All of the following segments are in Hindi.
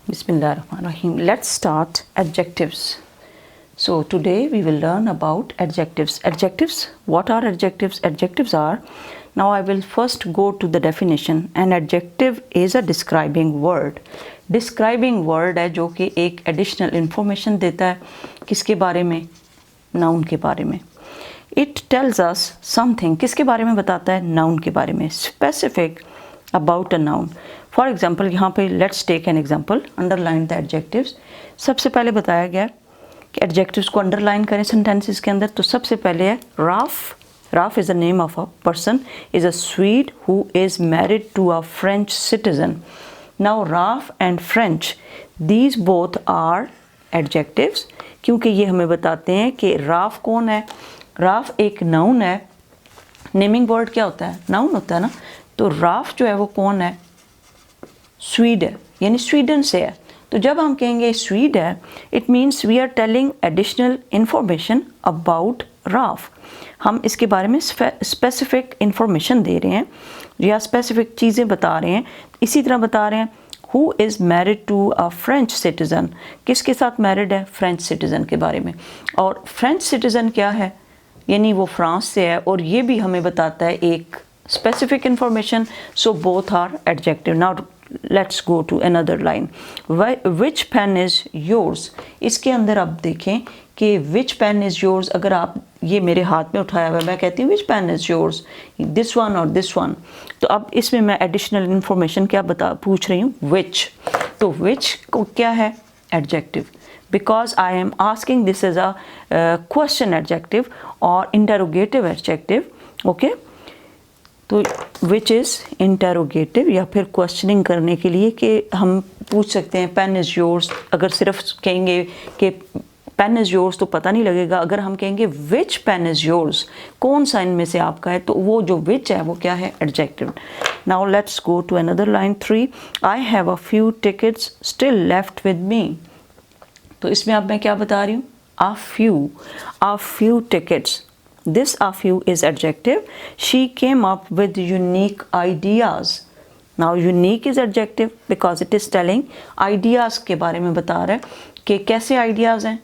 Bismillahirrahmanirrahim. Let's start adjectives. So today we will learn about adjectives. Adjectives, what are adjectives? Adjectives are, now I will first go to the definition. An adjective is a describing word. Describing word है जो कि एक additional information देता है किसके बारे में? Noun के बारे में. It tells us something, किसके बारे में बताता है? Noun के बारे में. Specific about a noun. For example यहाँ पे let's take an example, underline the adjectives. सबसे पहले बताया गया कि एडजेक्टिव्स को अंडरलाइन करें सेंटेंसेस के अंदर. तो सबसे पहले है Ralph. Ralph is the name of a person, is a Swede who is married to a French citizen. Now Ralph and French, these both are adjectives, क्योंकि ये हमें बताते हैं कि राफ कौन है. राफ एक नाउन है. नेमिंग वर्ड क्या होता है? नाउन होता है ना. तो राफ जो है वो कौन है? स्वीड है, यानी स्वीडन से है. तो जब हम कहेंगे स्वीड है, it means we are telling additional information about Ralph. हम इसके बारे में स्पेसिफिक इंफॉर्मेशन दे रहे हैं या स्पेसिफिक चीज़ें बता रहे हैं. इसी तरह बता रहे हैं who is married to a French citizen, किसके साथ मैरिड है? फ्रेंच सिटीज़न के बारे में. और फ्रेंच सिटीज़न क्या है? यानी वो फ्रांस से है. और ये भी हमें बताता है एक specific information. So both are adjective. Now let's go to another line. Which pen is yours? इसके अंदर आप देखें कि which pen is yours. अगर आप ये मेरे हाथ में उठाया हुआ है, मैं कहती हूँ which pen is yours, this one or this one. तो अब इसमें मैं additional information क्या पूछ रही हूँ? which. तो which को क्या है? adjective. Because I am asking, this is a question adjective or interrogative adjective. Okay. तो विच इज़ इंटेरोगेटिव या फिर क्वेश्चनिंग करने के लिए कि हम पूछ सकते हैं पेन इज़ योर्स. अगर सिर्फ कहेंगे कि पेन इज़ योर्स तो पता नहीं लगेगा. अगर हम कहेंगे विच पेन इज़ योर्स, कौन सा इनमें से आपका है, तो वो जो विच है वो क्या है? Adjective. Now let's go to another line 3. I have a few tickets still left with me. तो इसमें अब मैं क्या बता रही हूँ? a few tickets. This a few is adjective. She came up with unique ideas. Now unique is adjective because it is telling ideas के बारे में बता रहा है कि कैसे ideas हैं?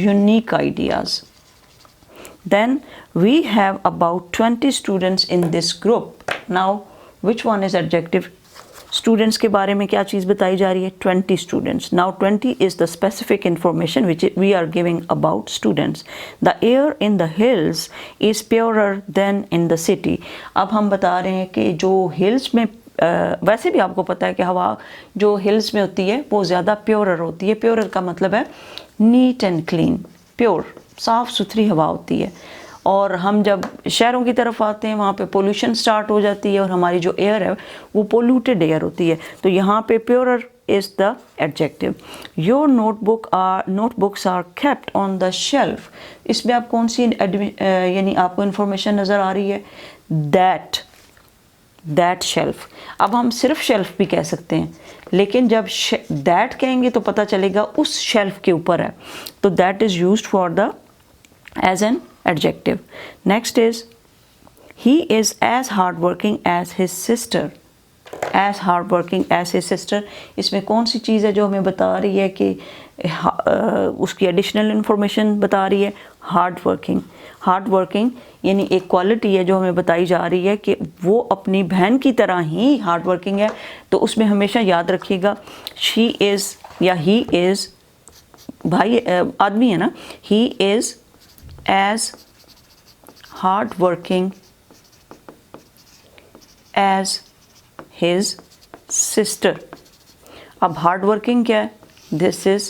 Unique ideas. Then we have about 20 students in this group. Now which one is adjective? Students के बारे में क्या चीज़ बताई जा रही है? 20 students. Now 20 is the specific information which we are giving about students. The air in the hills is purer than in the city. अब हम बता रहे हैं कि जो हिल्स में वैसे भी आपको पता है कि हवा जो हिल्स में होती है वो ज़्यादा प्योरर होती है. प्योरर का मतलब है नीट एंड क्लीन, प्योर, साफ़ सुथरी हवा होती है. और हम जब शहरों की तरफ आते हैं वहाँ पे पोल्यूशन स्टार्ट हो जाती है और हमारी जो एयर है वो पोल्यूटेड एयर होती है. तो यहाँ पे purer is the adjective. Your notebooks are kept on the shelf. इसमें आप कौन सी यानी आपको इन्फॉर्मेशन नज़र आ रही है? That shelf. अब हम सिर्फ शेल्फ भी कह सकते हैं, लेकिन जब दैट कहेंगे तो पता चलेगा उस शेल्फ के ऊपर है. तो that is used for the as an adjective. Next is he is as hardworking as his sister. As hardworking as his sister. इसमें कौन सी चीज़ है जो हमें बता रही है कि उसकी एडिशनल इंफॉर्मेशन बता रही है? Hard working. हार्ड वर्किंग यानी एक क्वालिटी है जो हमें बताई जा रही है कि वो अपनी बहन की तरह ही हार्ड वर्किंग है. तो उसमें हमेशा याद रखिएगा शी इज़ या ही इज़, भाई आदमी है ना, he is as hard working as his sister. अब hard working क्या है? This is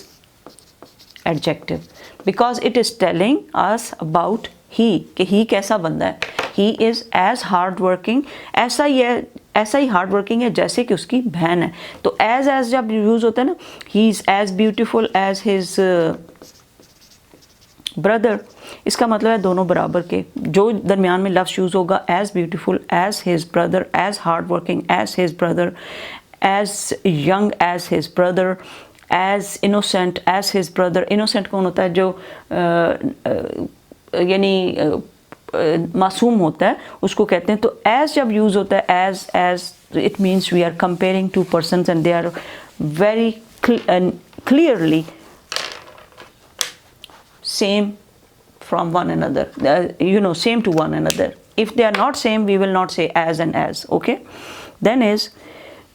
adjective because it is telling us about he, कि he कैसा बंदा है. He is as hard working, ऐसा ही हार्ड वर्किंग है जैसे कि उसकी बहन है. तो as जब यूज़ होता है ना, he is as beautiful as his brother, इसका मतलब है दोनों बराबर के. जो दरमियान में लफ्ज़ यूज़ होगा as beautiful as his brother, as hard working as his brother, as young as his brother, as innocent as his brother. Innocent कौन होता है? जो यानी मासूम होता है, उसको कहते हैं. तो एज जब यूज़ होता है as it means we are comparing two persons and they are very clearly same from one another, same to one another. If they are not same, we will not say as and as. Okay, then is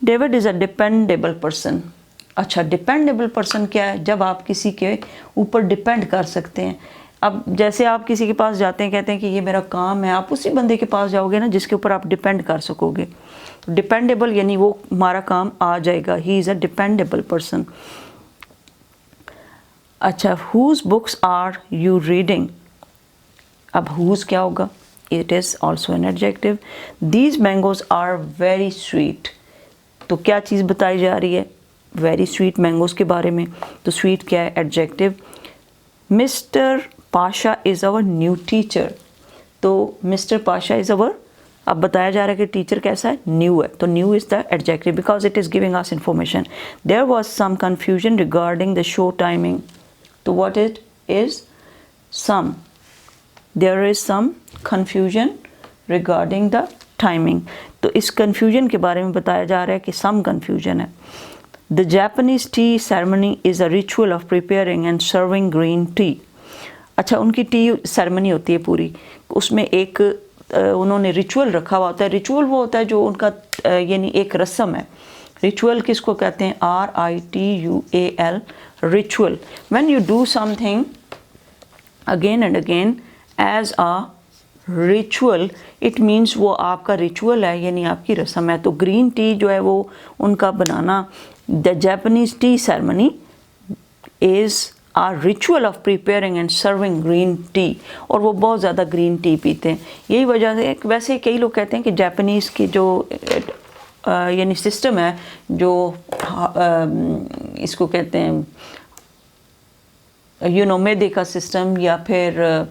David is a dependable person. अच्छा, डिपेंडेबल पर्सन क्या है? जब आप किसी के ऊपर डिपेंड कर सकते हैं। अब जैसे आप किसी के पास जाते हैं, कहते हैं कि ये मेरा काम है, आप उसी बंदे के पास जाओगे ना जिसके ऊपर आप डिपेंड कर सकोगे। डिपेंडेबल यानी वो हमारा काम आ जाएगा, he is a dependable person. अच्छा, whose books are you reading? अब हुज क्या होगा? It is also an adjective. These mangoes are very sweet, तो क्या चीज़ बताई जा रही है? वेरी स्वीट मैंगोज के बारे में। तो स्वीट क्या है? Adjective. Mister Pasha is our new teacher, तो मिस्टर पाशा इज़ अवर, अब बताया जा रहा है कि टीचर कैसा है? न्यू है, तो new is the adjective because it is giving us information. There was some confusion regarding the show timing, तो what it is? Some, there is some confusion regarding the timing, तो इस कन्फ्यूजन के बारे में बताया जा रहा है कि सम कन्फ्यूजन है। The Japanese tea ceremony is a ritual of preparing and serving green T. अच्छा, उनकी टी सेरेमनी होती है पूरी, उसमें एक उन्होंने रिचुअल रखा हुआ होता है। रिचुअल वो होता है जो उनका यानी एक रस्म है। रिचुअल किसको कहते हैं? RITUAL, ritual. When you do something again and again as a ritual, it means वो आपका रिचुअल है, यानी आपकी रस्म है। तो ग्रीन टी जो है वो उनका बनाना, the Japanese tea ceremony is a ritual of preparing and serving green tea, और वो बहुत ज़्यादा ग्रीन टी पीते हैं। यही वजह से वैसे कई लोग कहते हैं कि जापानीज़ की जो यानी सिस्टम है, जो इसको कहते हैं मैदे का सिस्टम, या फिर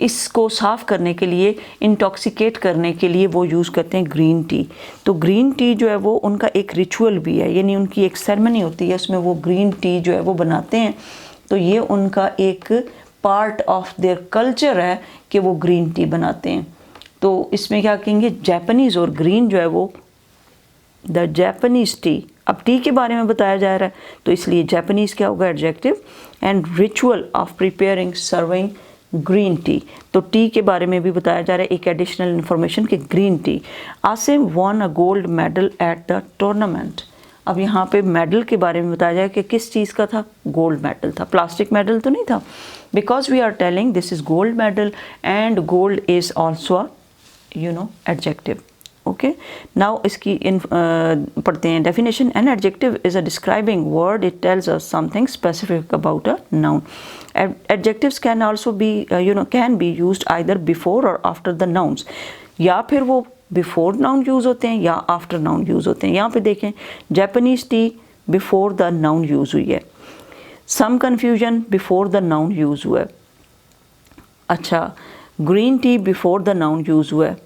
इसको साफ़ करने के लिए, इंटॉक्सिकेट करने के लिए वो यूज़ करते हैं ग्रीन टी। तो ग्रीन टी जो है वो उनका एक रिचुअल भी है, यानी उनकी एक सेरेमनी होती है, उसमें वो ग्रीन टी जो है वो बनाते हैं। तो ये उनका एक पार्ट ऑफ देयर कल्चर है कि वो ग्रीन टी बनाते हैं। तो इसमें क्या कहेंगे? जापानीज़ और ग्रीन जो है वो द जापानीज़ टी। अब टी के बारे में बताया जा रहा है, तो इसलिए जापानीज़ क्या होगा? Adjective. And ritual of preparing serving green T, तो टी के बारे में भी बताया जा रहा है, एक एडिशनल इन्फॉर्मेशन कि green tea. Asim von a gold medal at the tournament. अब यहाँ पे मेडल के बारे में बताया जाए कि किस चीज़ का था? गोल्ड मेडल था, प्लास्टिक मेडल तो नहीं था, because we are telling this is gold medal and gold is also adjective. Okay, now इसकी पढ़ते हैं definition. An adjective is a describing word, it tells us something specific about a noun. Adjectives can also be can be used either before और आफ्टर द नाउन्स, या फिर वो बिफोर नाउन यूज़ होते हैं या आफ्टर नाउन यूज़ होते हैं। यहाँ पे देखें, Japanese tea before the noun use हुई है, some confusion before the noun use हुआ है। अच्छा, green tea before the noun use हुआ है।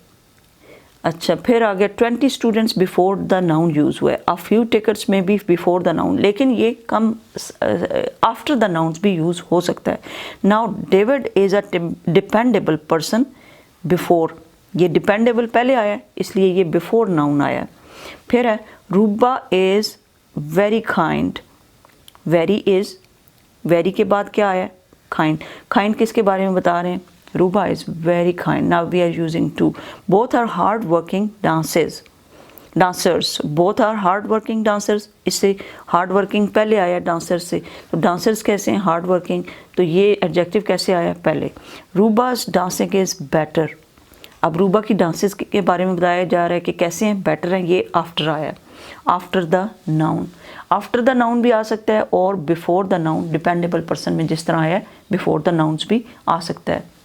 अच्छा, फिर आ गया 20 students before the noun use हुआ है। अ फ्यू टिकट्स में भी बिफोर द नाउन, लेकिन ये कम आफ्टर द नाउन्स भी यूज़ हो सकता है। Now David is a dependable person before, ये डिपेंडेबल पहले आया इसलिए ये बिफोर नाउन आया। फिर है Ruba is very kind, very is, very के बाद क्या आया? काइंड। काइंड किसके बारे में बता रहे हैं? Ruba is very kind. Now we are using two. Both are hard working dancers, both are hard working dancers, इससे हार्ड वर्किंग पहले आया डांसर से, तो डांसर्स कैसे हैं? हार्ड वर्किंग, तो ये एडजेक्टिव कैसे आया? पहले। रूबाज डांसिंग इज़ बेटर, अब रूबा की डांसेस के बारे में बताया जा रहा है कि कैसे हैं? बेटर हैं, ये आफ्टर आया, after the noun. After the noun भी आ सकता है और before the noun, dependable person में जिस तरह आया बिफोर द नाउन्स भी आ सकता है।